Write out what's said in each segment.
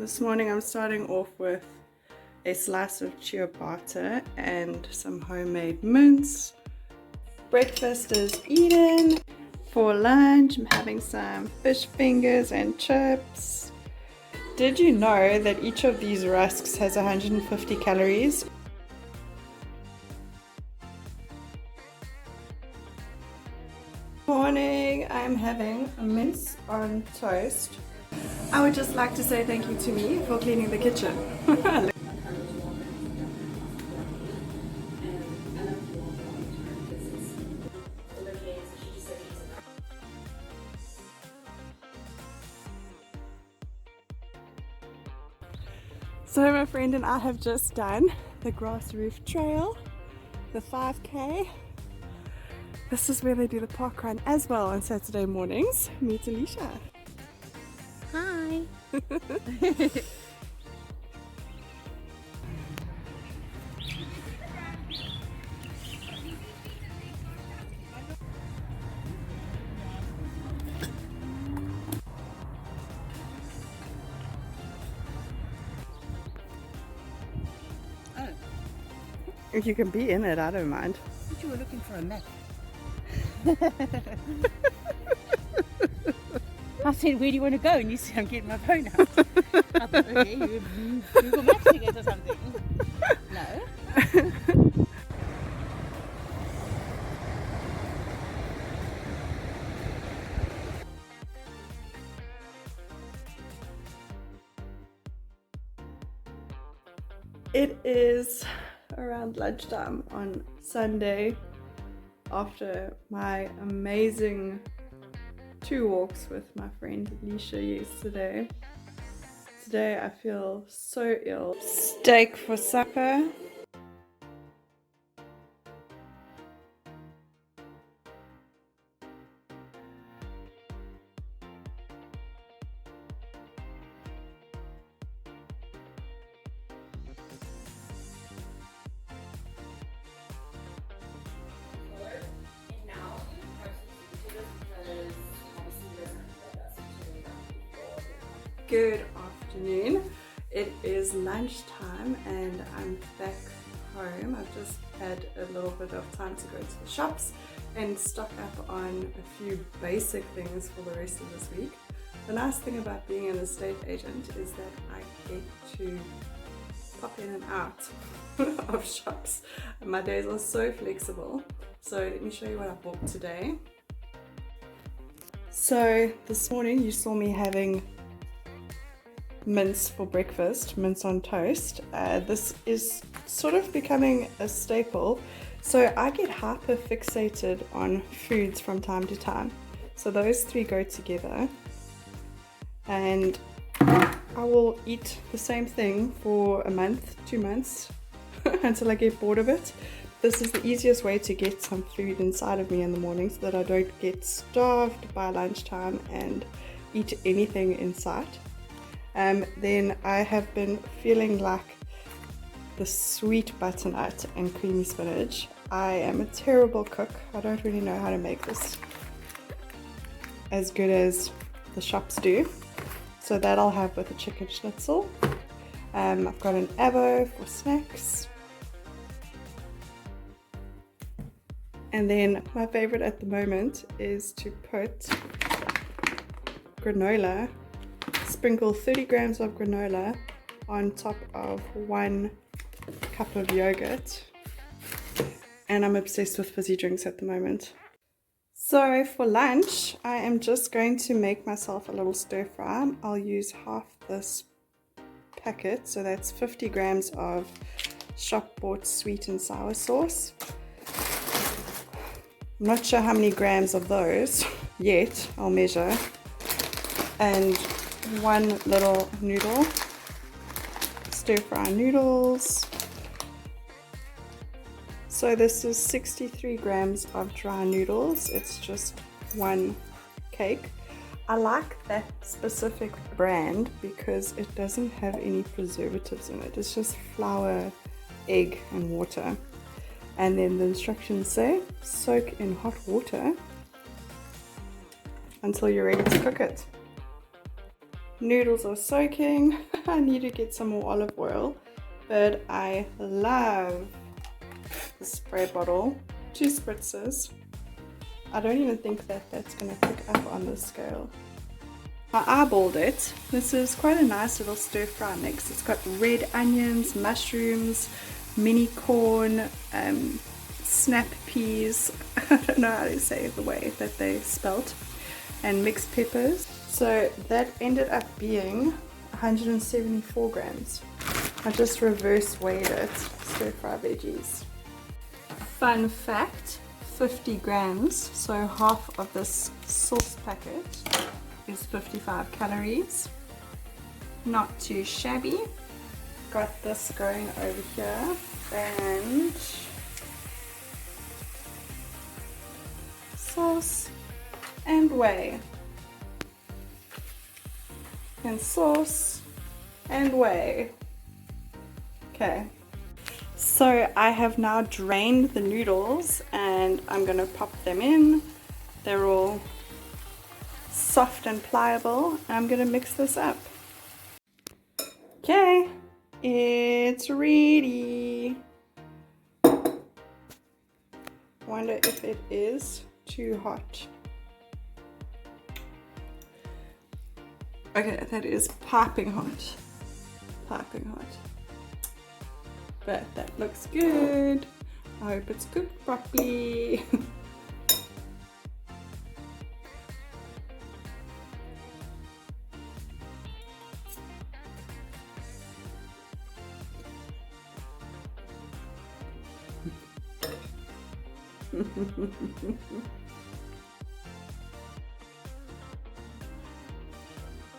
This morning I'm starting off with a slice of ciabatta and some homemade mince. Breakfast is eaten. For lunch I'm having some fish fingers and chips. Did you know that each of these rusks has 150 calories? Morning, I'm having a mince on toast. I would just like to say thank you to me for cleaning the kitchen. So my friend and I have just done the grass roof trail, the 5K. This is where they do the park run as well on Saturday mornings. Meet Alicia. Hi. If you can be in it, I don't mind. I thought you were looking for a map. I said, where do you want to go? And you said, I'm getting my phone out. I thought, okay, you Google Maps ticket or something. No. It is around lunchtime on Sunday after my amazing 2 walks with my friend Alicia yesterday. Today I feel so ill. Steak for supper. Good afternoon. It is lunchtime and I'm back home. I've just had a little bit of time to go to the shops and stock up on a few basic things for the rest of this week. The nice thing about being an estate agent is that I get to pop in and out of shops. My days are so flexible. So let me show you what I bought today. So this morning you saw me having mince for breakfast, mince on toast. This is sort of becoming a staple. So I get hyper fixated on foods from time to time. So those 3 go together. And I will eat the same thing for a month, 2 months, until I get bored of it. This is the easiest way to get some food inside of me in the morning so that I don't get starved by lunchtime and eat anything in sight. Then I have been feeling like the sweet butternut and creamy spinach. I am a terrible cook. I don't really know how to make this as good as the shops do. So that I'll have with a chicken schnitzel. I've got an avo for snacks. And then my favorite at the moment is to put granola, sprinkle 30 grams of granola on top of 1 cup of yogurt. And I'm obsessed with fizzy drinks at the moment. So for lunch, I am just going to make myself a little stir fry. I'll use half this packet, so that's 50 grams of shop bought sweet and sour sauce. I'm not sure how many grams of those yet, I'll measure. And 1 little noodle, stir fry noodles. So this is 63 grams of dry noodles. It's just 1 cake. I like that specific brand because it doesn't have any preservatives in it. It's just flour, egg and water. And then the instructions say soak in hot water until you're ready to cook it. Noodles are soaking. I need to get some more olive oil, but I love the spray bottle. 2 spritzers. I don't even think that that's going to pick up on the scale. I eyeballed it. This is quite a nice little stir fry mix. It's got red onions, mushrooms, mini corn, snap peas, I don't know how to say the way that they spelt, and mixed peppers. So that ended up being 174 grams. I just reverse weighed it, stir fry veggies. Fun fact, 50 grams, so half of this sauce packet is 55 calories. Not too shabby. Got this going over here, and sauce and whey, and sauce and whey. Okay, so I have now drained the noodles and I'm gonna pop them in. They're all soft and pliable. I'm gonna mix this up. Okay, it's ready. Wonder if it is too hot. Okay, that is piping hot. Piping hot. But that looks good. I hope it's cooked properly.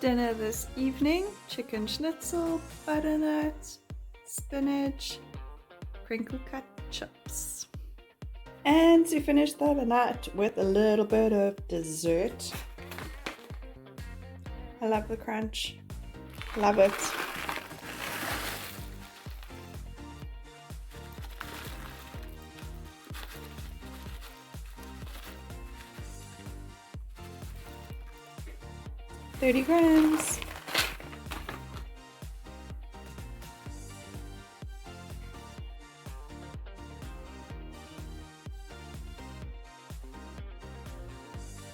Dinner this evening: chicken schnitzel, butternut, spinach, crinkle cut chips. And to finish the night with a little bit of dessert. I love the crunch. Love it. $30 grams.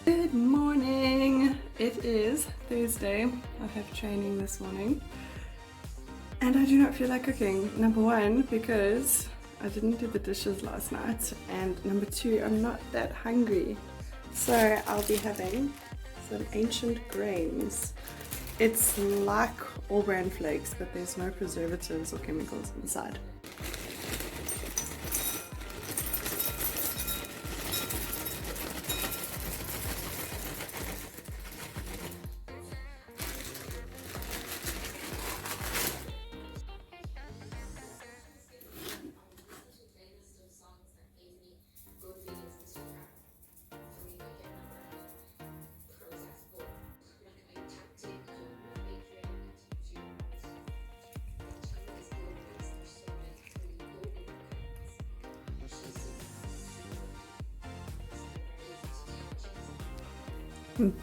Good morning. It is Thursday. I have training this morning and I do not feel like cooking. Number one, because I didn't do the dishes last night, and number two, I'm not that hungry. So I'll be having some ancient grains. It's like all bran flakes, but there's no preservatives or chemicals inside.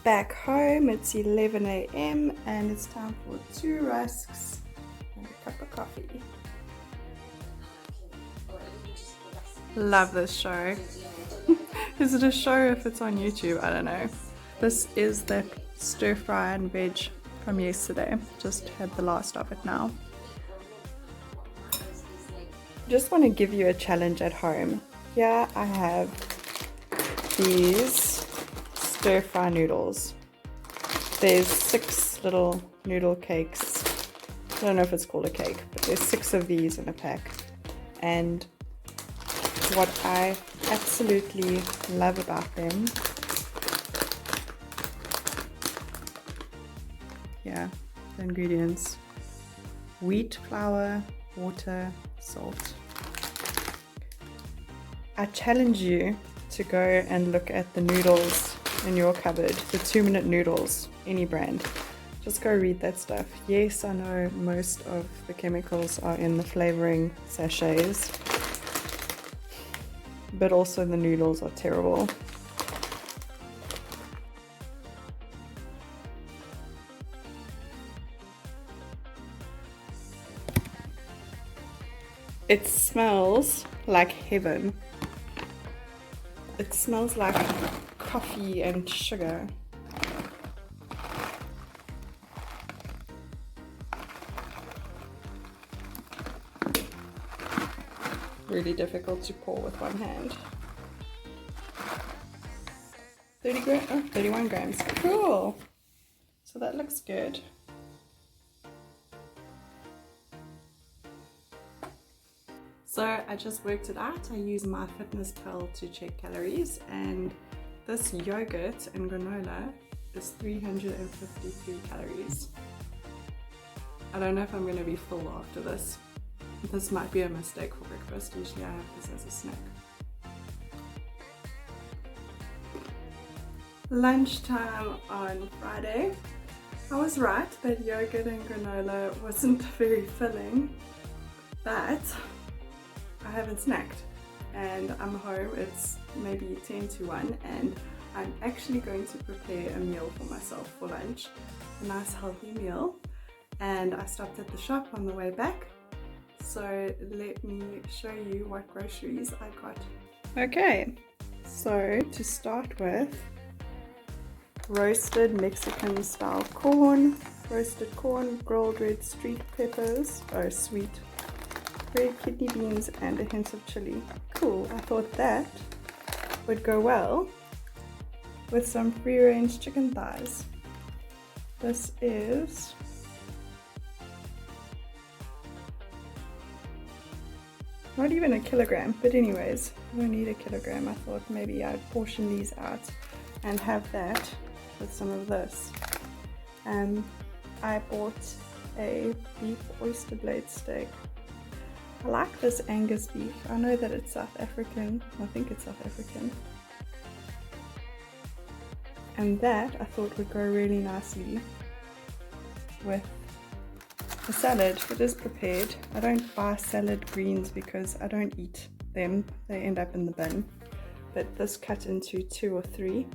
Back home, it's 11 a.m. and it's time for 2 rusks and a cup of coffee. Love this show. Is it a show if it's on YouTube? I don't know. This is the stir fry and veg from yesterday. Just had the last of it now. Just want to give you a challenge at home. Here I have these stir fry noodles. There's 6 little noodle cakes. I don't know if it's called a cake, but there's 6 of these in a pack. And what I absolutely love about them, yeah, the ingredients: wheat flour, water, salt. I challenge you to go and look at the noodles in your cupboard, the 2-minute noodles, any brand. Just go read that stuff. Yes, I know most of the chemicals are in the flavoring sachets, but also the noodles are terrible. It smells like heaven. It smells like coffee and sugar. Really difficult to pour with one hand. 31 grams. Cool. So that looks good. So I just worked it out. I use MyFitnessPal to check calories, and this yogurt and granola is 353 calories. I don't know if I'm going to be full after this. This might be a mistake for breakfast. Usually I have this as a snack. Lunchtime on Friday. I was right that yogurt and granola wasn't very filling, but I haven't snacked and I'm home. It's maybe 10 to 1 and I'm actually going to prepare a meal for myself for lunch. A nice healthy meal. And I stopped at the shop on the way back. So let me show you what groceries I got. Okay, so to start with, roasted Mexican style corn, roasted corn, grilled red street peppers, sweet, red kidney beans and a hint of chili. Cool, I thought that would go well with some free range chicken thighs. This is not even a kilogram, but anyways, I don't need a kilogram. I thought maybe I'd portion these out and have that with some of this. I bought a beef oyster blade steak. I like this Angus beef. I know that it's South African. I think it's South African. And that I thought would go really nicely with the salad. It is prepared. I don't buy salad greens because I don't eat them. They end up in the bin. But this cut into 2 or 3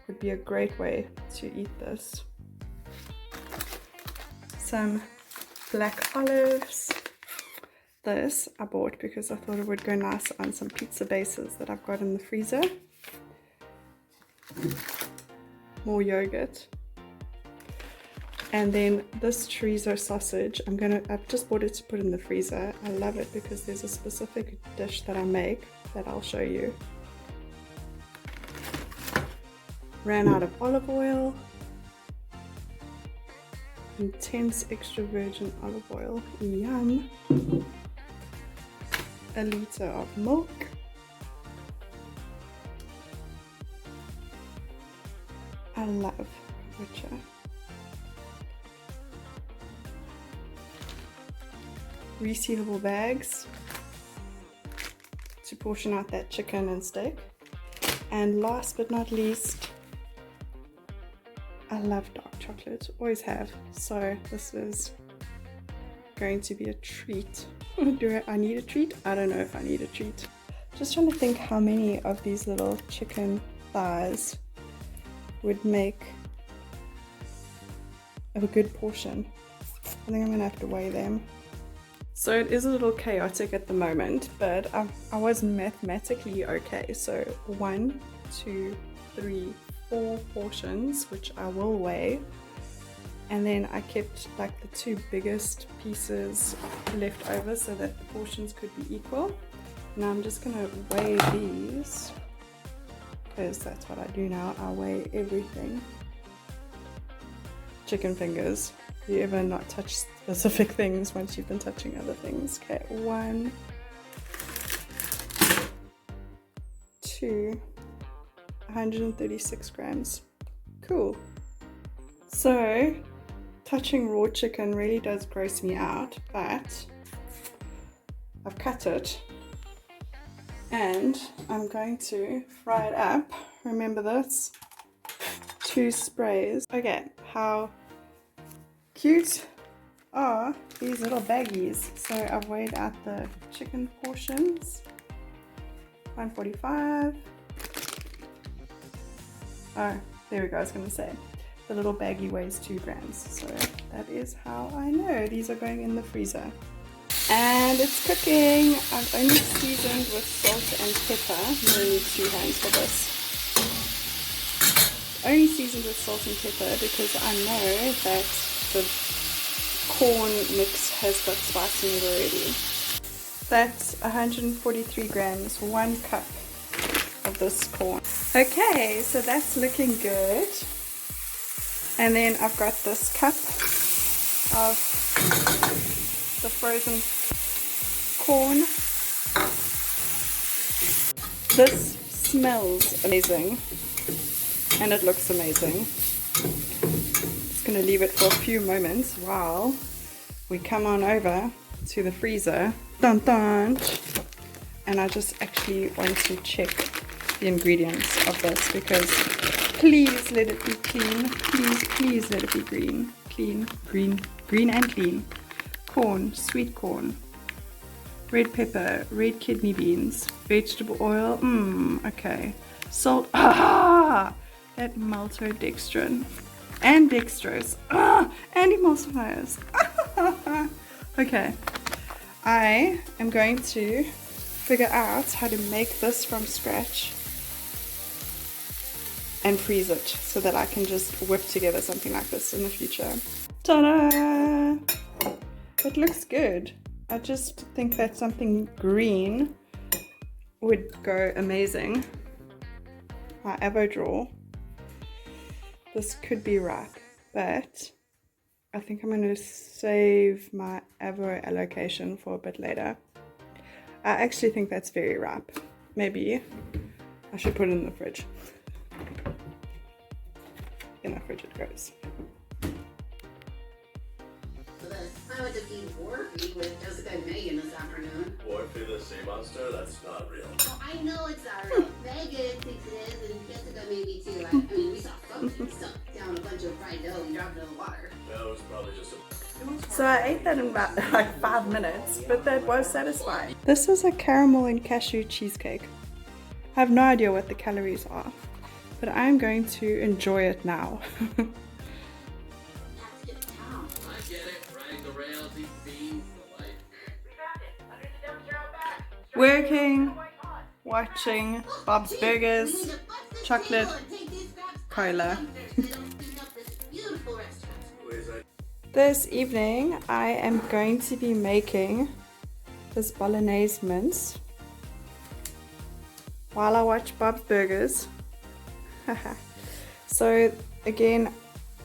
would be a great way to eat this. Some black olives. This I bought because I thought it would go nice on some pizza bases that I've got in the freezer. More yogurt. And then this chorizo sausage, I've just bought it to put in the freezer. I love it because there's a specific dish that I make that I'll show you. Ran out of olive oil. Intense extra virgin olive oil. Yum. A liter of milk. I love kombucha. Resealable bags to portion out that chicken and steak. And last but not least, I love dark chocolate, always have, so this is going to be a treat. Do I need a treat? I don't know if I need a treat. Just trying to think how many of these little chicken thighs would make of a good portion. I think I'm gonna have to weigh them. So it is a little chaotic at the moment, but I was mathematically okay. So 1, 2, 3, 4 portions, which I will weigh. And then I kept like the 2 biggest pieces left over so that the portions could be equal. Now I'm just gonna weigh these because that's what I do now. I weigh everything. Chicken fingers. You ever not touch specific things once you've been touching other things? Okay, 1, 2, 136 grams. Cool. So, touching raw chicken really does gross me out, but I've cut it and I'm going to fry it up. Remember this? 2 sprays. Okay, how cute are these little baggies? So I've weighed out the chicken portions. 145. Oh, there we go. I was going to say the little baggie weighs 2 grams. So that is how I know these are going in the freezer. And it's cooking. I've only seasoned with salt and pepper. I'm going to need 2 hands for this. Only seasoned with salt and pepper because I know that the corn mix has got spice in it already. That's 143 grams, 1 cup of this corn. Okay, so that's looking good. And then I've got this cup of the frozen corn. This smells amazing and it looks amazing. Just gonna leave it for a few moments while we come on over to the freezer. Dun dun! And I just actually want to check the ingredients of this because please let it be clean. Please let it be green. Green and clean. Corn, sweet corn. Red pepper, red kidney beans, vegetable oil, okay. Salt, that maltodextrin and dextrose, and emulsifiers. Okay, I am going to figure out how to make this from scratch and freeze it so that I can just whip together something like this in the future. Ta-da! It looks good. I just think that something green would go amazing. My avo drawer. This could be ripe, but I think I'm going to save my avo allocation for a bit later. I actually think that's very ripe. Maybe I should put it in the fridge. In the fridge it goes. I went to feed Orphe with Jessica and Megan this afternoon. Orphe the sea monster? That's not real. Oh, I know it's not real. Megan thinks it is, and Jessica maybe too. I mean, we saw something stuck down a bunch of fried dough and dropped it in the water. No, it was probably just a... So I ate that in about like 5 minutes, but that was satisfying. This is a caramel and cashew cheesecake. I have no idea what the calories are, but I'm going to enjoy it now. Working, watching Bob's Burgers, chocolate, cola. This evening I am going to be making this bolognese mince while I watch Bob's Burgers. So again,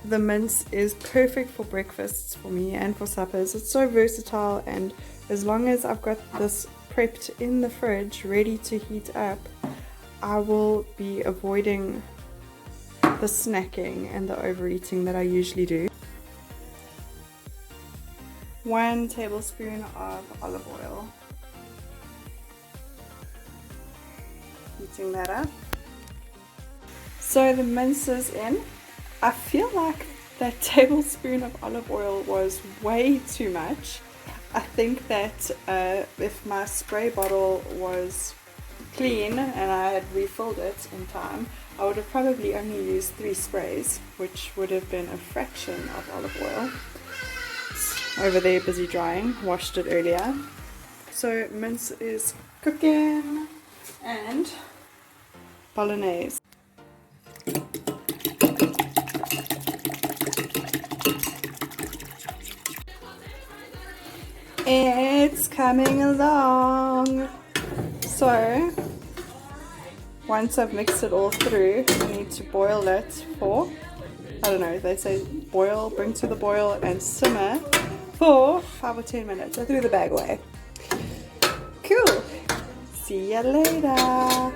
the mince is perfect for breakfasts for me and for suppers. It's so versatile, and as long as I've got this prepped in the fridge ready to heat up, I will be avoiding the snacking and the overeating that I usually do. 1 tablespoon of olive oil. Heating that up. So the mince is in. I feel like that tablespoon of olive oil was way too much. I think that if my spray bottle was clean and I had refilled it in time, I would have probably only used 3 sprays, which would have been a fraction of olive oil. It's over there busy drying, washed it earlier. So mince is cooking and bolognese. It's coming along. So once I've mixed it all through, I need to boil it for, I don't know, they say boil, bring to the boil and simmer for 5 or 10 minutes. I threw the bag away. Cool. See ya later.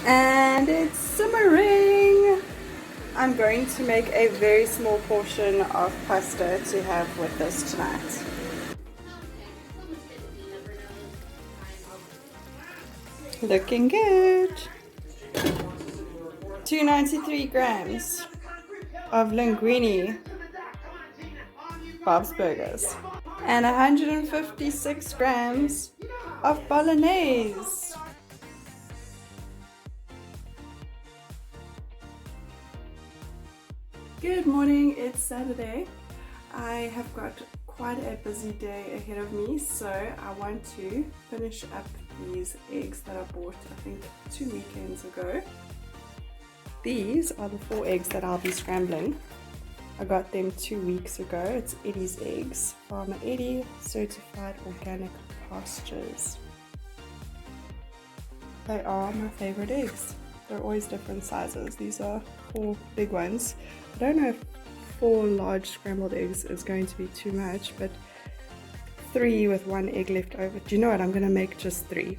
And it's simmering. I'm going to make a very small portion of pasta to have with this tonight. Looking good. 293 grams of linguine Bob's Burgers and 156 grams of bolognese. Good morning, it's Saturday. I have got quite a busy day ahead of me, so I want to finish up these eggs that I bought I think 2 weekends ago. These are the 4 eggs that I'll be scrambling. I got them 2 weeks ago. It's Eddie's eggs, Farmer Eddie, certified organic pastures. They are my favorite eggs. They're always different sizes. These are 4 big ones. I don't know if 4 large scrambled eggs is going to be too much, but 3 with 1 egg left over. Do you know what? I'm going to make just 3.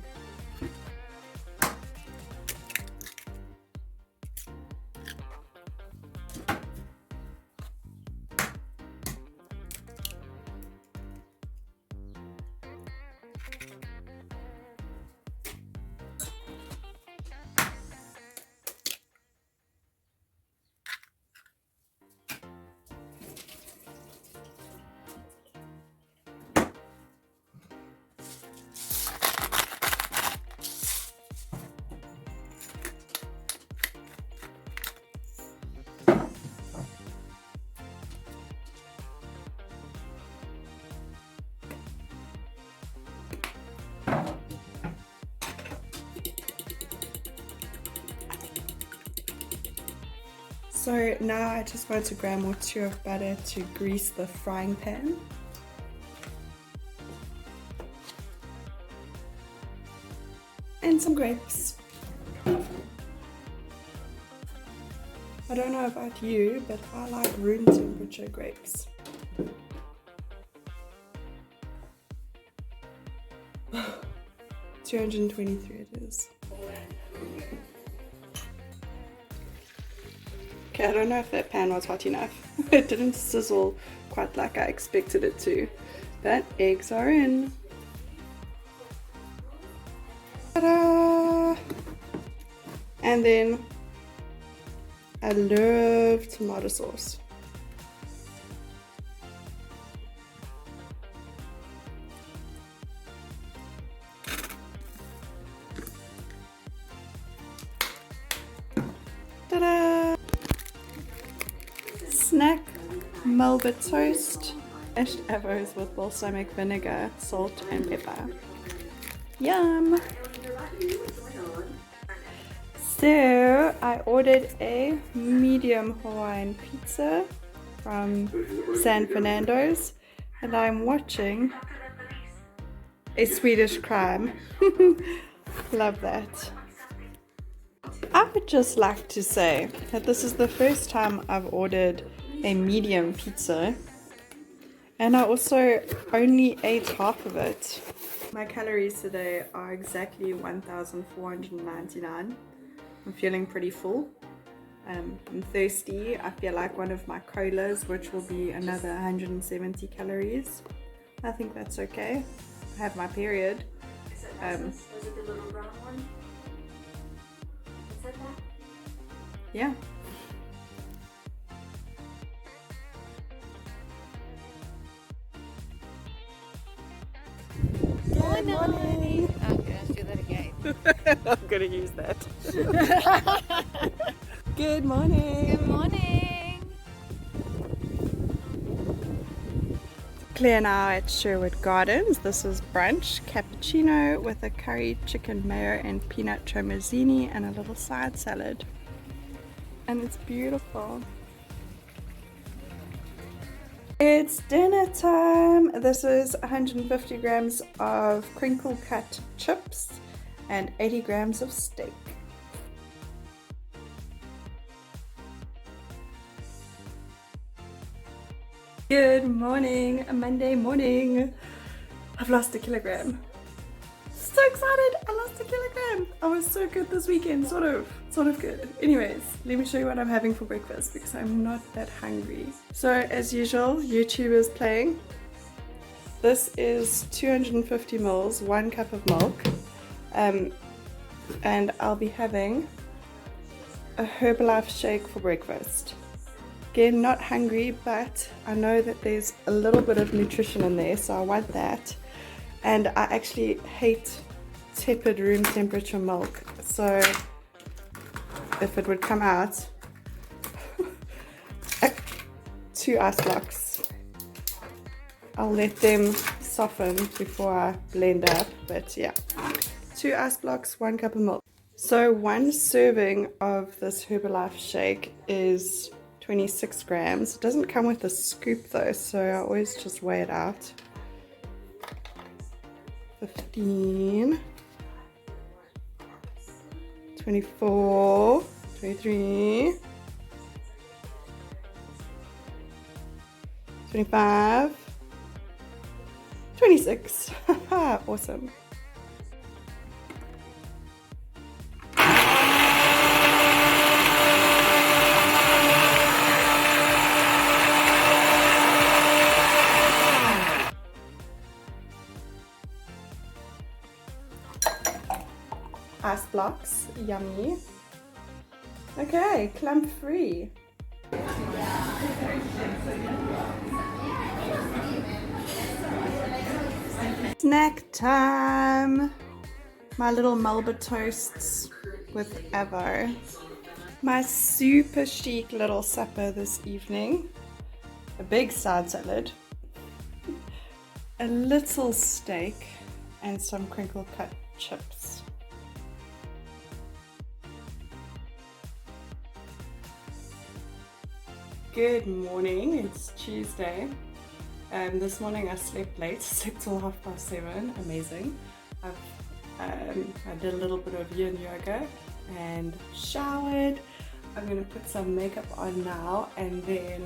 So now I just want a gram or 2 of butter to grease the frying pan. And some grapes. I don't know about you, but I like room temperature grapes. $223 it is. Okay, I don't know if that pan was hot enough. It didn't sizzle quite like I expected it to. But eggs are in. Ta-da! And then I love tomato sauce. Ta-da! Snack Melba toast, mashed avos with balsamic vinegar, salt and pepper. Yum! So I ordered a medium Hawaiian pizza from San Fernando's and I'm watching a Swedish crime. Love that. I would just like to say that this is the first time I've ordered a medium pizza and I also only ate half of it. My calories today are exactly 1,499. I'm feeling pretty full. I'm thirsty. I feel like one of my colas, which will be another 170 calories. I think that's okay. I have my period. Was it the little brown one? Is that that? Yeah. Good morning. Okay, let's do that again. I'm gonna use that. Good morning. Good morning. Claire now at Sherwood Gardens. This is brunch, cappuccino with a curry chicken mayo and peanut tramezzini and a little side salad. And it's beautiful. It's dinner time. This is 150 grams of crinkle cut chips and 80 grams of steak. Good morning, Monday morning. I've lost a kilogram. So excited, I lost a kilogram. I was so good this weekend, sort of good. Anyways, let me show you what I'm having for breakfast because I'm not that hungry. So as usual, YouTuber's playing. This is 250 mils, 1 cup of milk. And I'll be having a Herbalife shake for breakfast. Again, not hungry, but I know that there's a little bit of nutrition in there, so I want that. And I actually hate tepid room temperature milk, so if it would come out, 2 ice blocks. I'll let them soften before I blend up, but yeah. 2 ice blocks, 1 cup of milk. So 1 serving of this Herbalife shake is 26 grams. It doesn't come with a scoop though, so I always just weigh it out. 15, 24, 23, 25, 26. Awesome. Ice blocks, yummy. Okay, clump free. Snack time. My little Melba toasts with Avo. My super chic little supper this evening. A big side salad, a little steak, and some crinkle cut chips. Good morning, it's Tuesday. This morning I slept late, slept till 7:30, amazing. I did a little bit of yin yoga and showered. I'm going to put some makeup on now and then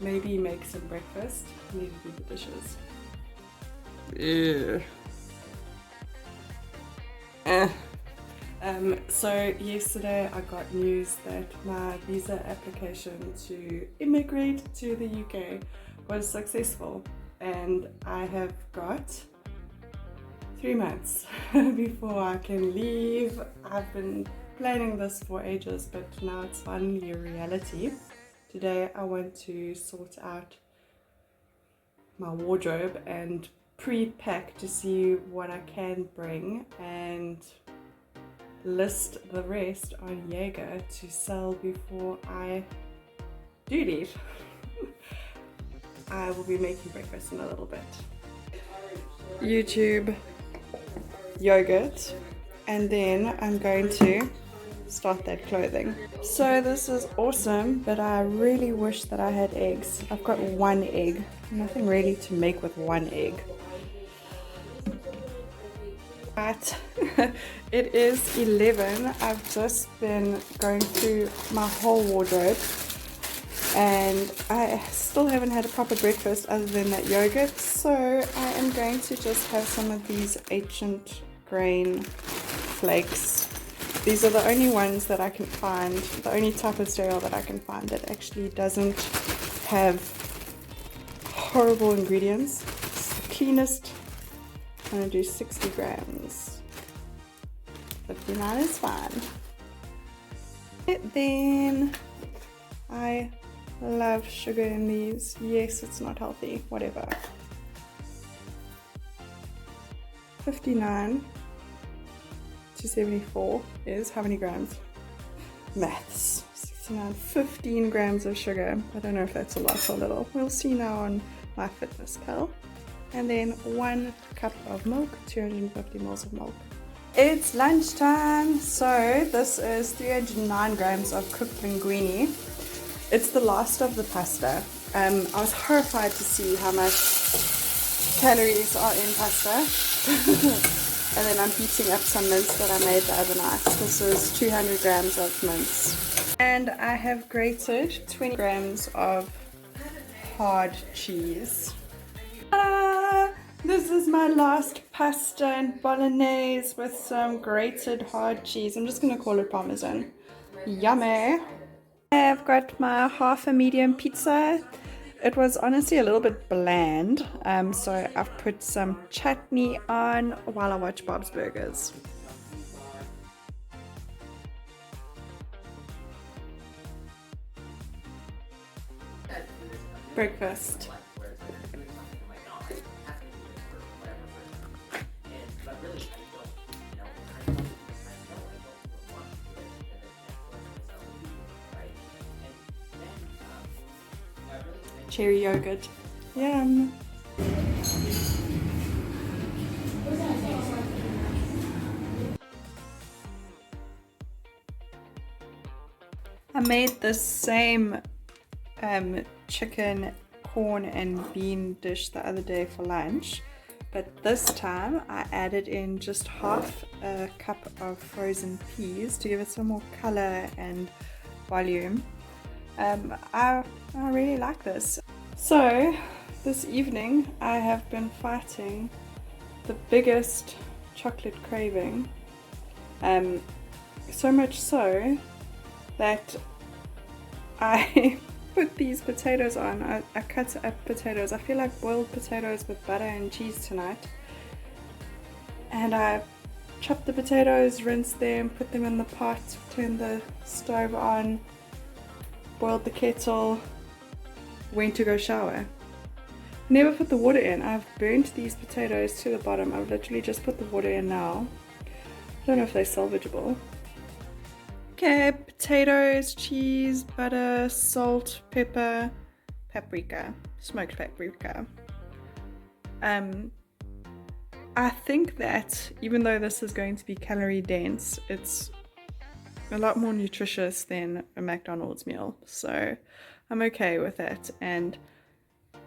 maybe make some breakfast. I need to do the dishes. So yesterday I got news that my visa application to immigrate to the UK was successful, and I have got 3 months before I can leave. I've been planning this for ages, but now it's finally a reality. Today I want to sort out my wardrobe and pre-pack to see what I can bring and list the rest on Jaeger to sell before I do leave. I will be making breakfast in a little bit. YouTube, yogurt, and then I'm going to start that clothing. So this is awesome, but I really wish that I had eggs. I've got 1 egg, nothing really to make with 1 egg. But it is 11. I've just been going through my whole wardrobe and I still haven't had a proper breakfast other than that yogurt, so I am going to just have some of these ancient grain flakes. These are the only ones that I can find, the only type of cereal that I can find that actually doesn't have horrible ingredients. It's the cleanest. I'm going to do 60 grams. 59 is fine. Then I love sugar in these. Yes, it's not healthy, whatever. 59 to 74 is how many grams? Maths. 69, 15 grams of sugar. I don't know if that's a lot or little. We'll see now on my fitness pal. And then 1 cup of milk, 250 ml of milk. It's lunchtime, so this is 309 grams of cooked linguine. It's the last of the pasta. I was horrified to see how much calories are in pasta. And then I'm heating up some mince that I made the other night. This is 200 grams of mince. And I have grated 20 grams of hard cheese. Ta-da! This is my last pasta and bolognese with some grated hard cheese. I'm just going to call it Parmesan. Yummy! I've got my half a medium pizza. It was honestly a little bit bland, so I've put some chutney on while I watch Bob's Burgers. Breakfast. Cherry yogurt. Yum. I made the same chicken, corn and bean dish the other day for lunch, but this time I added in just half a cup of frozen peas to give it some more color and volume. I really like this. So this evening I have been fighting the biggest chocolate craving, so much so that I put these potatoes on. I cut up potatoes. I feel like boiled potatoes with butter and cheese tonight. And I chopped the potatoes, rinsed them, put them in the pot, turned the stove on, boiled the kettle, went to go shower. Never put the water in. I've burnt these potatoes to the bottom. I've literally just put the water in now. I don't know if they're salvageable. Okay, potatoes, cheese, butter, salt, pepper, paprika, smoked paprika. I think that even though this is going to be calorie dense, it's a lot more nutritious than a McDonald's meal. So I'm okay with that. And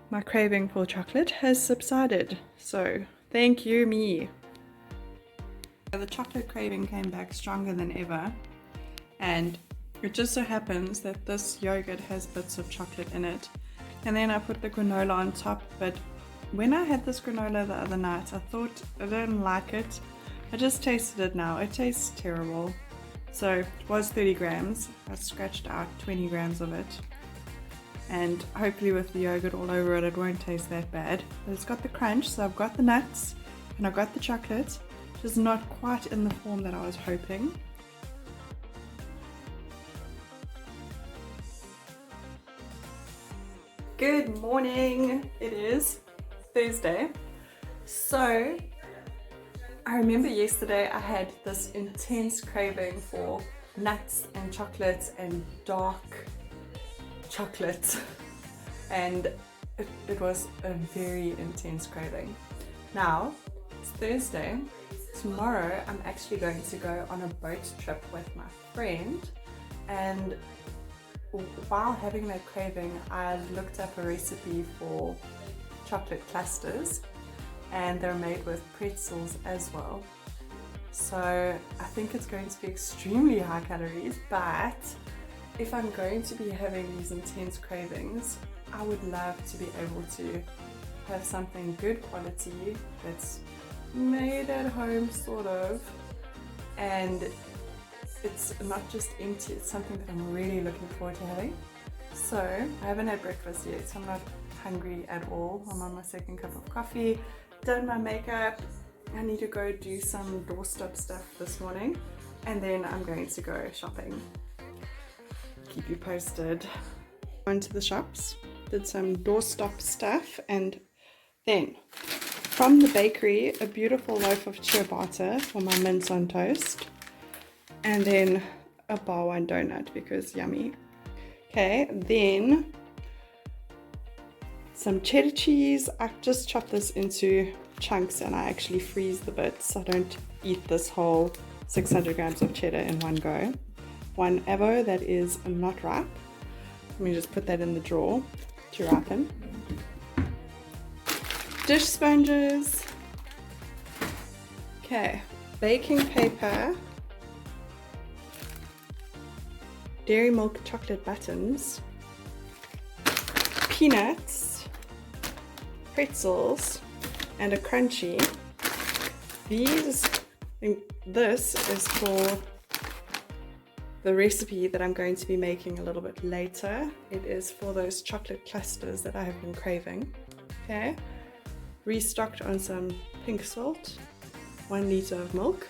my craving for chocolate has subsided. So thank you, me. The chocolate craving came back stronger than ever. And it just so happens that this yogurt has bits of chocolate in it. And then I put the granola on top, but when I had this granola the other night, I thought I didn't like it. I just tasted it now. It tastes terrible. So it was 30 grams. I scratched out 20 grams of it. And hopefully with the yogurt all over it, it won't taste that bad. But it's got the crunch, so I've got the nuts and I've got the chocolate. Just not quite in the form that I was hoping. Good morning. It is Thursday. So I remember yesterday I had this intense craving for nuts and chocolates and dark chocolate, and it was a very intense craving. Now it's Thursday. Tomorrow I'm actually going to go on a boat trip with my friend, and while having that craving, I looked up a recipe for chocolate clusters, and they're made with pretzels as well. So I think it's going to be extremely high calories, but if I'm going to be having these intense cravings, I would love to be able to have something good quality that's made at home, sort of, and it's not just empty, it's something that I'm really looking forward to having. So I haven't had breakfast yet, so I'm not hungry at all. I'm on my second cup of coffee, done my makeup. I need to go do some doorstop stuff this morning, and then I'm going to go shopping. Keep you posted. Went to the shops, did some doorstop stuff, and then from the bakery, a beautiful loaf of ciabatta for my mince on toast. And then a bar one donut because yummy. Okay, then some cheddar cheese. I just chopped this into chunks and I actually freeze the bits. I don't eat this whole 600 grams of cheddar in one go. One avo that is not ripe. Let me just put that in the drawer to ripen. Dish sponges. Okay, baking paper. Dairy milk chocolate buttons, peanuts, pretzels, and a crunchy. This is for the recipe that I'm going to be making a little bit later. It is for those chocolate clusters that I have been craving. Okay, restocked on some pink salt, 1 liter of milk.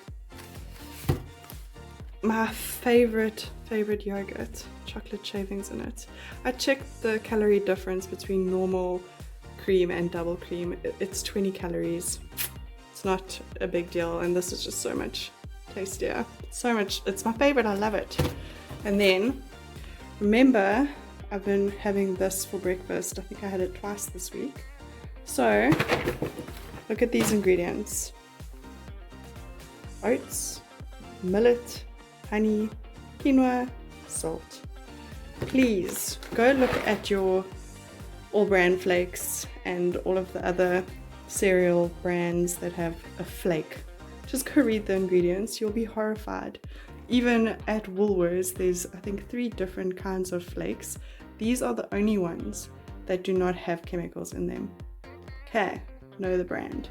My favorite yogurt, chocolate shavings in it. I checked the calorie difference between normal cream and double cream. It's 20 calories. It's not a big deal, and this is just so much tastier. So much, it's my favorite, I love it. And then, remember, I've been having this for breakfast. I think I had it twice this week. So, look at these ingredients. Oats, millet, honey, quinoa, salt. please go look at your all brand flakes and all of the other cereal brands that have a flake. Just go read the ingredients, you'll be horrified. Even at Woolworths, there's I think 3 different kinds of flakes. These are the only ones that do not have chemicals in them. Okay, know the brand.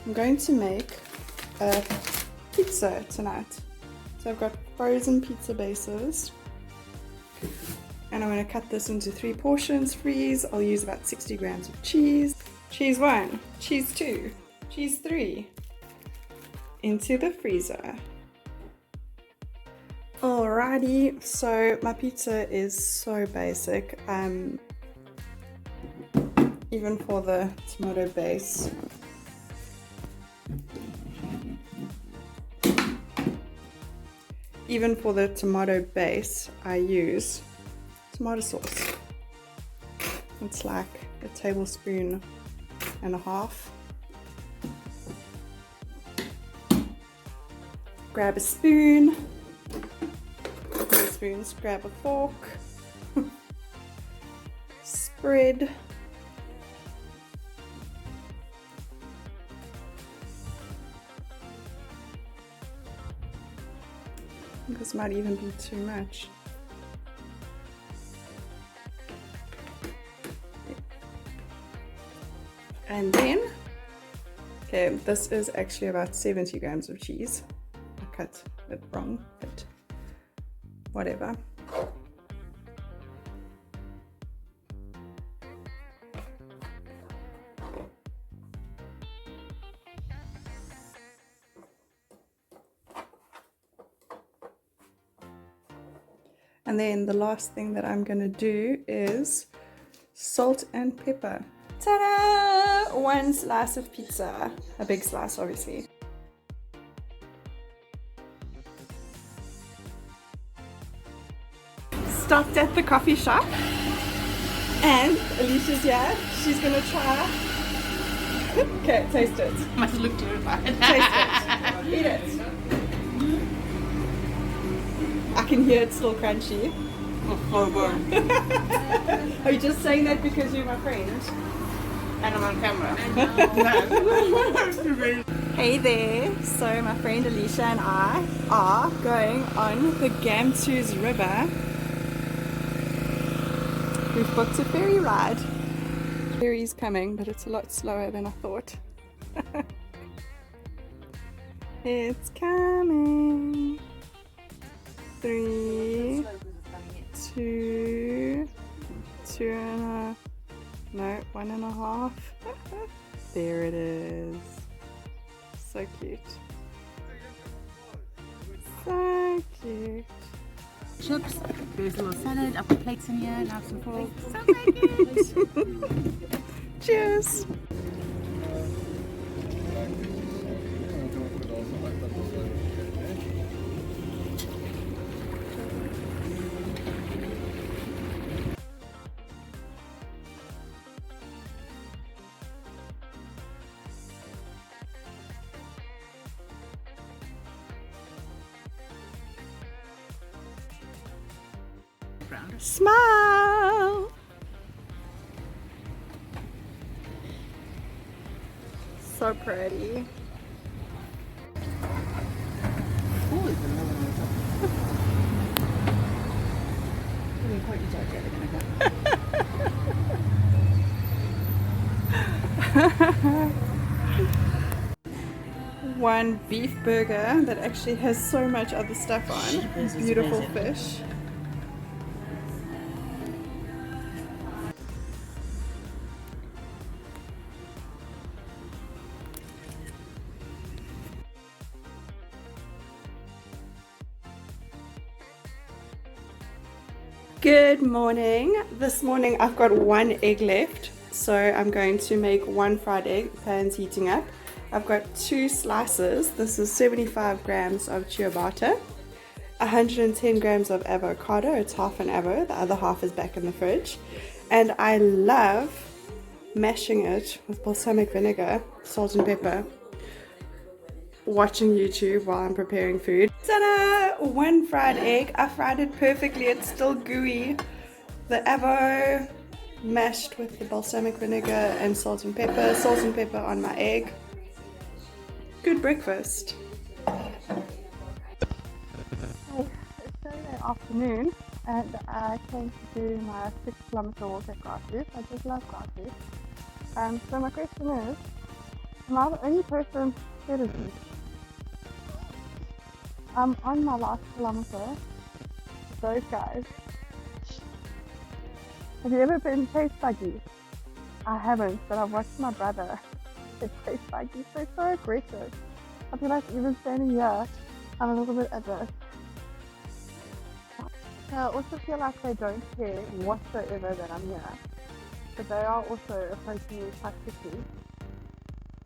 I'm going to make a pizza tonight. So I've got frozen pizza bases. And I'm going to cut this into 3 portions, freeze. I'll use about 60 grams of cheese. Cheese 1, cheese 2, cheese 3. Into the freezer. Alrighty, so my pizza is so basic. Even for the tomato base. Even for the tomato base, I use tomato sauce. It's like a tablespoon and a half. Grab a spoon. No spoons, grab a fork. Spread. This might even be too much. And then, okay, this is actually about 70 grams of cheese. I cut it wrong, but whatever. And then the last thing that I'm going to do is salt and pepper. Ta-da! 1 slice of pizza. A big slice, obviously. Stopped at the coffee shop. And Alicia's here. She's going to try. Okay, taste it. Must look terrified. Taste it. Eat it. I can hear it's still crunchy. Are you just saying that because you're my friend? And I'm on camera. Hey there! So my friend Alicia and I are going on the Gamtoos River. We've booked a ferry ride. Ferry's coming, but it's a lot slower than I thought. It's coming. 3, 2, 2.5, no, 1.5. There it is. So cute. So cute. Chips, there's a little salad, I've got plates in here, knives and forks. Sounds like it. Cheers. Smile! So pretty. One beef burger that actually has so much other stuff on. Beautiful fish. Good morning. This morning I've got one egg left, so I'm going to make one fried egg. The pan's heating up. I've got 2 slices. This is 75 grams of ciabatta, 110 grams of avocado. It's half an avo, the other half is back in the fridge. And I love mashing it with balsamic vinegar, salt and pepper, watching YouTube while I'm preparing food. Ta-da! One fried egg. I fried it perfectly. It's still gooey. The avo mashed with the balsamic vinegar and salt and pepper. Salt and pepper on my egg. Good breakfast. It's Saturday afternoon and I came to do my 6-kilometer walk at Gamtoos. I just love Gamtoos. So my question is, am I the only person scared of these? I'm on my last kilometer with those guys. Have you ever been chased by geese? I haven't, but I've watched my brother get chased by geese. They're so aggressive. I feel like even standing here, I'm a little bit adverse. I also feel like they don't care whatsoever that I'm here, but they are also approaching me quite quickly.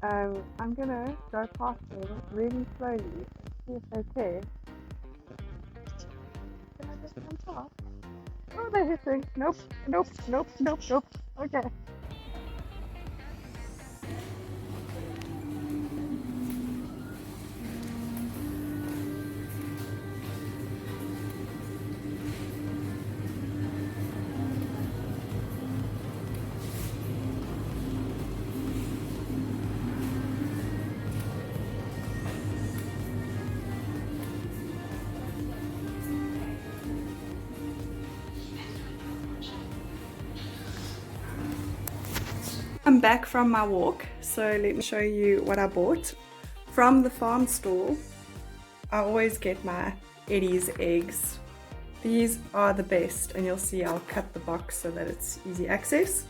I'm gonna go past them really slowly and see if they care. Can I just jump off? Oh, they're hitting. Nope, nope, nope, nope, nope. Okay. I'm back from my walk, so let me show you what I bought. From the farm stall, I always get my Eddie's eggs. These are the best, and you'll see I'll cut the box so that it's easy access.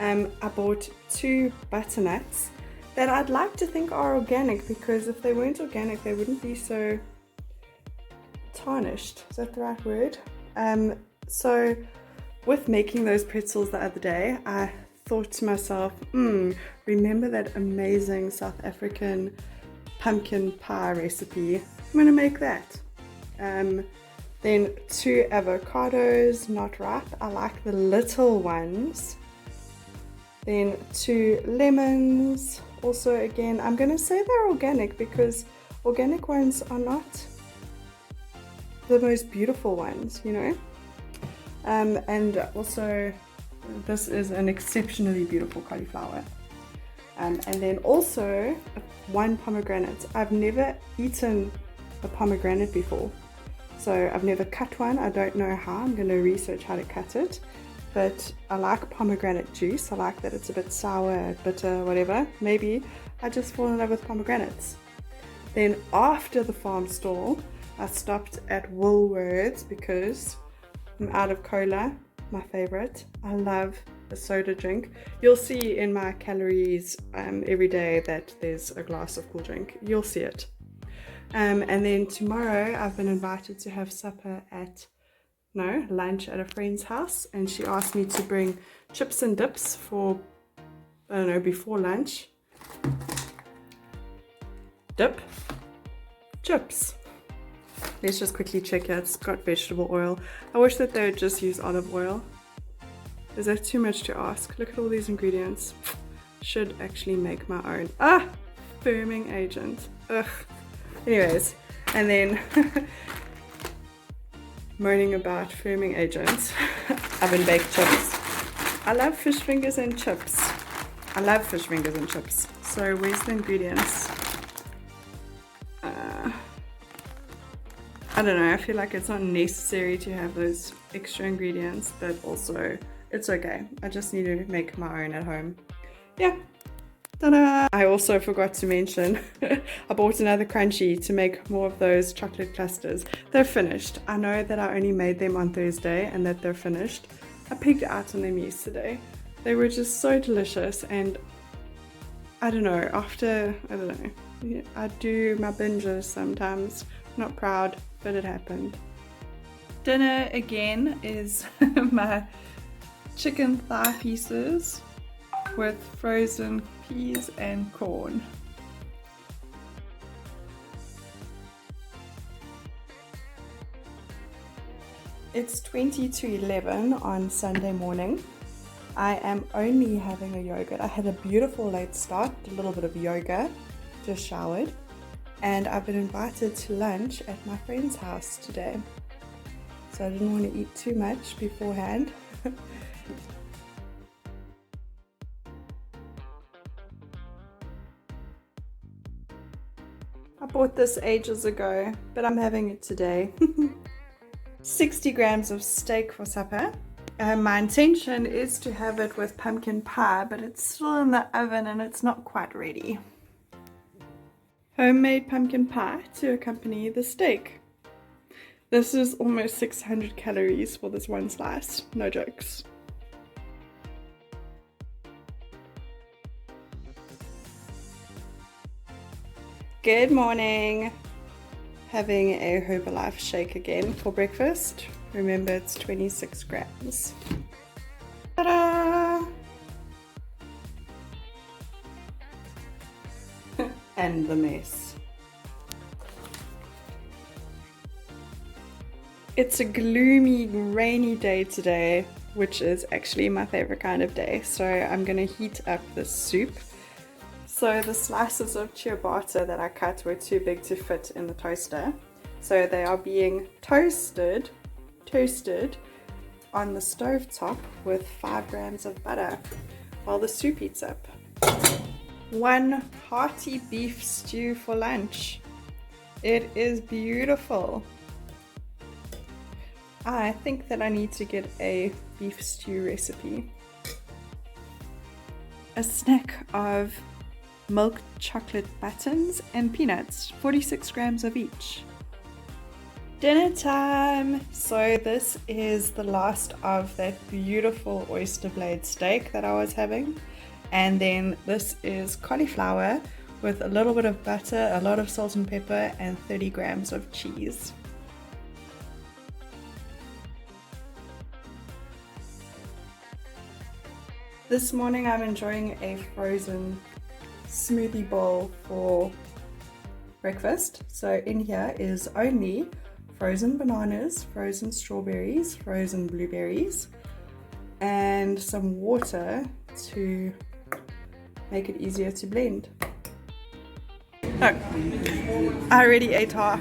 I bought 2 butternuts that I'd like to think are organic, because if they weren't organic they wouldn't be so tarnished. Is that the right word? So with making those pretzels the other day, I thought to myself, remember that amazing South African pumpkin pie recipe? I'm gonna make that. Then 2 avocados, not ripe. I like the little ones. Then 2 lemons. Also, again, I'm gonna say they're organic because organic ones are not the most beautiful ones, you know. And also, this is an exceptionally beautiful cauliflower. And then also 1 pomegranate. I've never eaten a pomegranate before, so I've never cut one. I don't know how. I'm going to research how to cut it, but I like pomegranate juice. I like that it's a bit sour, bitter, whatever. Maybe I just fall in love with pomegranates. Then after the farm stall, I stopped at Woolworths because I'm out of cola, my favorite. I love a soda drink. You'll see in my calories every day that there's a glass of cool drink. You'll see it. And then tomorrow I've been invited to have lunch at a friend's house, and she asked me to bring chips and dips for, I don't know, before lunch. Dip, chips. Let's just quickly check it. It's got vegetable oil. I wish that they would just use olive oil. Is that too much to ask? Look at all these ingredients. Should actually make my own. Firming agent. Ugh. Anyways, and then moaning about firming agents. Oven baked chips. I love fish fingers and chips. I love fish fingers and chips. So where's the ingredients? I don't know, I feel like it's not necessary to have those extra ingredients, but also it's okay. I just need to make my own at home. Yeah. Ta-da! I also forgot to mention, I bought another crunchie to make more of those chocolate clusters. They're finished. I know that I only made them on Thursday and that they're finished. I pigged out on them yesterday. They were just so delicious, and I don't know, I do my binges sometimes. Not proud, but it happened. Dinner again is my chicken thigh pieces with frozen peas and corn. It's 20 to 11 on Sunday morning. I am only having a yogurt. I had a beautiful late start, a little bit of yoga, just showered, and I've been invited to lunch at my friend's house today. So I didn't want to eat too much beforehand. I bought this ages ago, but I'm having it today. 60 grams of steak for supper. My intention is to have it with pumpkin pie, but it's still in the oven and it's not quite ready. Homemade pumpkin pie to accompany the steak. This is almost 600 calories for this one slice, no jokes. Good morning. Having a Herbalife shake again for breakfast. Remember, it's 26 grams. Ta-da! And the mess. It's a gloomy, rainy day today, which is actually my favorite kind of day. So I'm gonna heat up the soup. So the slices of ciabatta that I cut were too big to fit in the toaster. So they are being toasted on the stove top with 5 grams of butter while the soup heats up. One hearty beef stew for lunch. It is beautiful. I think that I need to get a beef stew recipe. A snack of milk chocolate buttons and peanuts, 46 grams of each. Dinner time! So this is the last of that beautiful oyster blade steak that I was having. And then this is cauliflower with a little bit of butter, a lot of salt and pepper, and 30 grams of cheese. This morning I'm enjoying a frozen smoothie bowl for breakfast. So in here is only frozen bananas, frozen strawberries, frozen blueberries, and some water to make it easier to blend. Oh, I already ate half.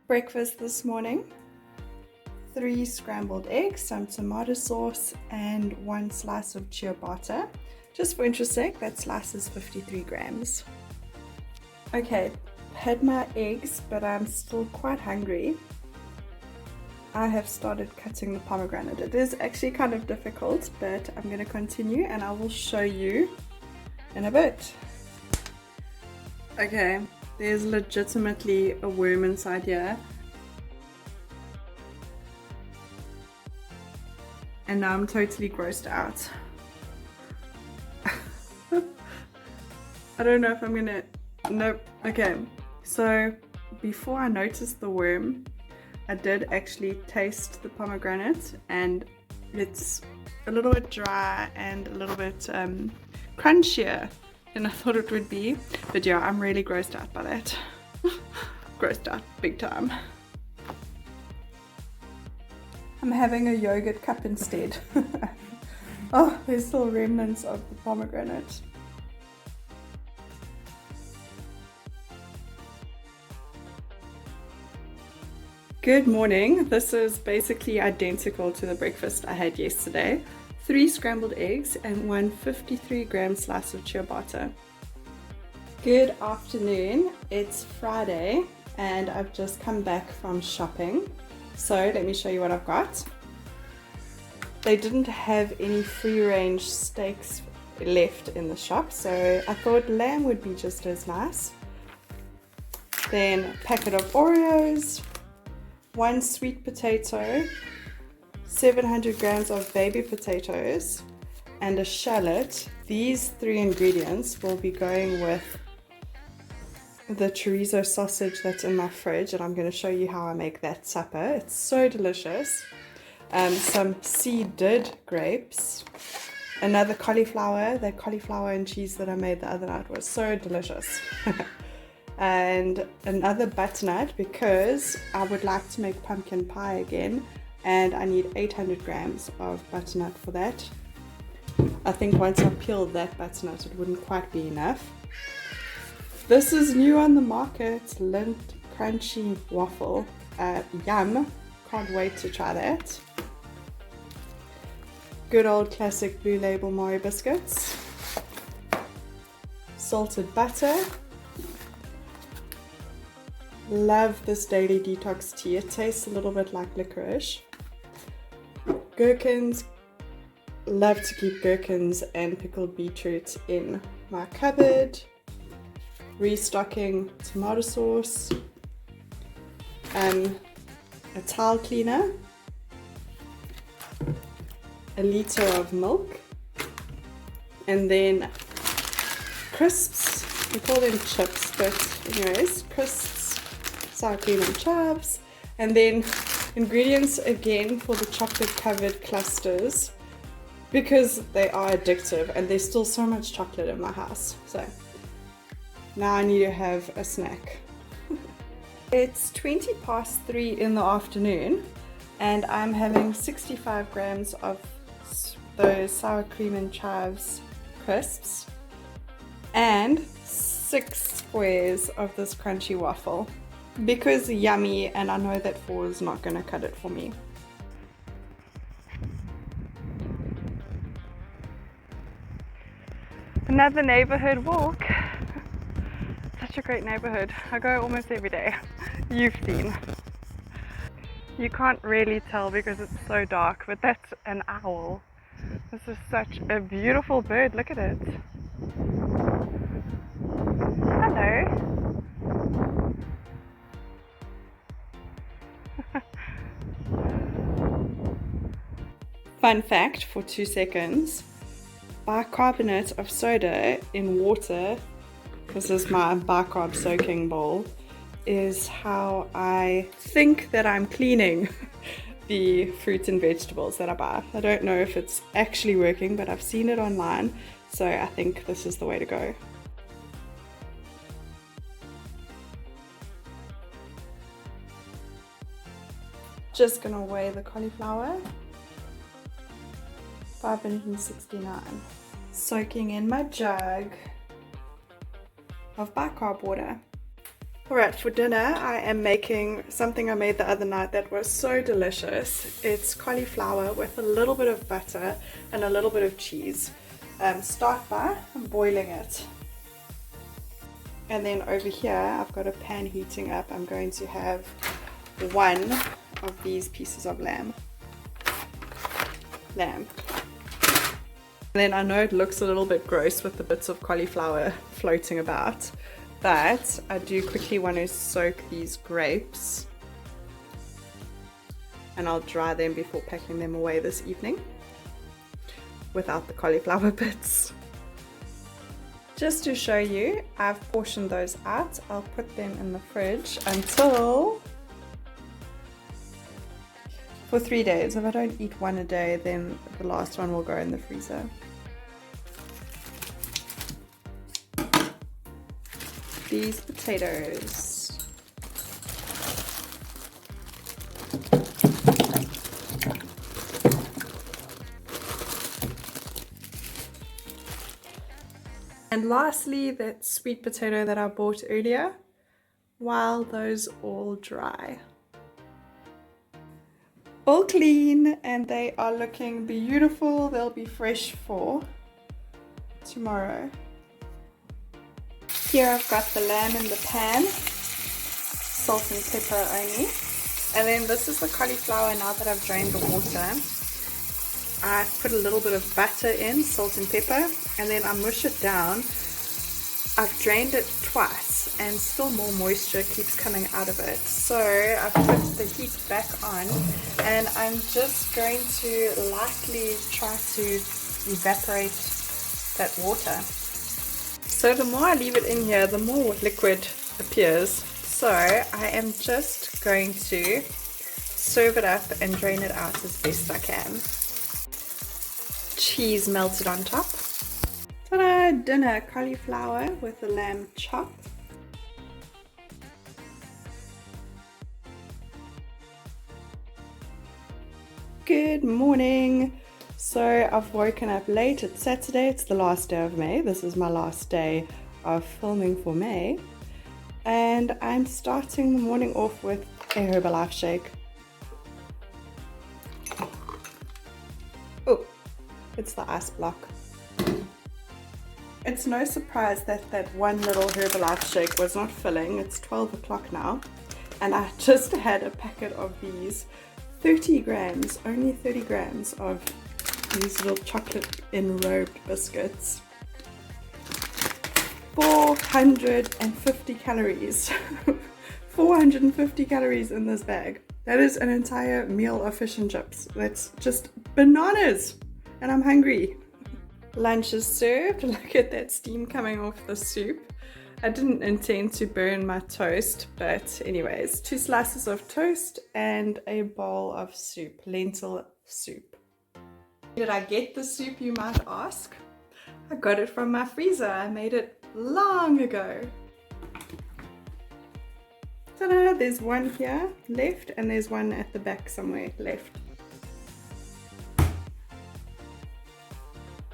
Breakfast this morning: 3 scrambled eggs, some tomato sauce, and 1 slice of ciabatta. Just for interest's sake, that slice is 53 grams. Okay, had my eggs, but I'm still quite hungry. I have started cutting the pomegranate. It is actually kind of difficult, but I'm going to continue and I will show you in a bit. Okay, there's legitimately a worm inside here. And now I'm totally grossed out. I don't know if I'm gonna... Nope. Okay, so before I noticed the worm, I did actually taste the pomegranate and it's a little bit dry and a little bit crunchier than I thought it would be. But yeah, I'm really grossed out by that. Grossed out big time. I'm having a yogurt cup instead. Oh, there's still remnants of the pomegranate. Good morning. This is basically identical to the breakfast I had yesterday. 3 scrambled eggs and 1 53-gram slice of ciabatta. Good afternoon. It's Friday and I've just come back from shopping. So let me show you what I've got. They didn't have any free-range steaks left in the shop, so I thought lamb would be just as nice. Then a packet of Oreos, 1 sweet potato, 700 grams of baby potatoes, and a shallot. These 3 ingredients will be going with the chorizo sausage that's in my fridge, and I'm going to show you how I make that supper. It's so delicious. Some seeded grapes, another cauliflower. The cauliflower and cheese that I made the other night was so delicious. And another butternut, because I would like to make pumpkin pie again, and I need 800 grams of butternut for that. I think once I peeled that butternut it wouldn't quite be enough. This is new on the market, Lindt crunchy waffle. Yum, can't wait to try that. Good old classic Blue Label Mari biscuits. Salted butter. Love this daily detox tea. It tastes a little bit like licorice. Gherkins. Love to keep gherkins and pickled beetroot in my cupboard. Restocking tomato sauce. A towel cleaner. A liter of milk. And then crisps. We call them chips, but anyways, crisps, sour cream and chives. And then ingredients again for the chocolate covered clusters, because they are addictive and there's still so much chocolate in my house. So now I need to have a snack. It's 3:20 in the afternoon and I'm having 65 grams of those sour cream and chives crisps and 6 squares of this crunchy waffle, because yummy, and I know that 4 is not going to cut it for me. Another neighborhood walk. Such a great neighborhood. I go almost every day. You've seen. You can't really tell because it's so dark, but that's an owl. This is such a beautiful bird. Look at it. Hello. Fun fact for 2 seconds. Bicarbonate of soda in water, this is my bicarb soaking bowl, is how I think that I'm cleaning the fruits and vegetables that I buy. I don't know if it's actually working, but I've seen it online, so I think this is the way to go. Just gonna weigh the cauliflower. 569. Soaking in my jug of bicarb water. Alright, for dinner I am making something I made the other night that was so delicious. It's cauliflower with a little bit of butter and a little bit of cheese. Start by boiling it. And then over here I've got a pan heating up. I'm going to have 1 of these pieces of lamb. And then I know it looks a little bit gross with the bits of cauliflower floating about, but I do quickly want to soak these grapes, and I'll dry them before packing them away this evening without the cauliflower bits. Just to show you, I've portioned those out. I'll put them in the fridge until for 3 days. If I don't eat one a day, then the last one will go in the freezer. These potatoes. And lastly, that sweet potato that I bought earlier, while those all dry. All clean, and they are looking beautiful. They'll be fresh for tomorrow. Here I've got the lamb in the pan, salt and pepper only. And then this is the cauliflower. Now that I've drained the water, I put a little bit of butter in, salt and pepper, and then I mush it down. I've drained it twice and still more moisture keeps coming out of it. So I've put the heat back on and I'm just going to lightly try to evaporate that water. So the more I leave it in here, the more liquid appears. So I am just going to serve it up and drain it out as best I can. Cheese melted on top. Ta-da! Dinner cauliflower with a lamb chop. Good morning. So I've woken up late. It's Saturday. It's the last day of May. This is my last day of filming for May. And I'm starting the morning off with a Herbalife shake. Oh, it's the ice block. It's no surprise that that one little Herbalife shake was not filling. It's 12 o'clock now. And I just had a packet of these 30 grams, only 30 grams of these little chocolate enrobed biscuits. 450 calories. 450 calories in this bag. That is an entire meal of fish and chips. That's just bananas. And I'm hungry. Lunch is served. Look at that steam coming off the soup. I didn't intend to burn my toast, but anyways, 2 slices of toast and a bowl of soup, lentil soup. Where did I get the soup, you might ask? I got it from my freezer. I made it long ago. Ta-da! There's one here left and there's one at the back somewhere left.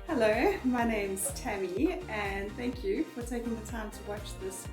Hello, my name's Tammy and thank you for taking the time to watch this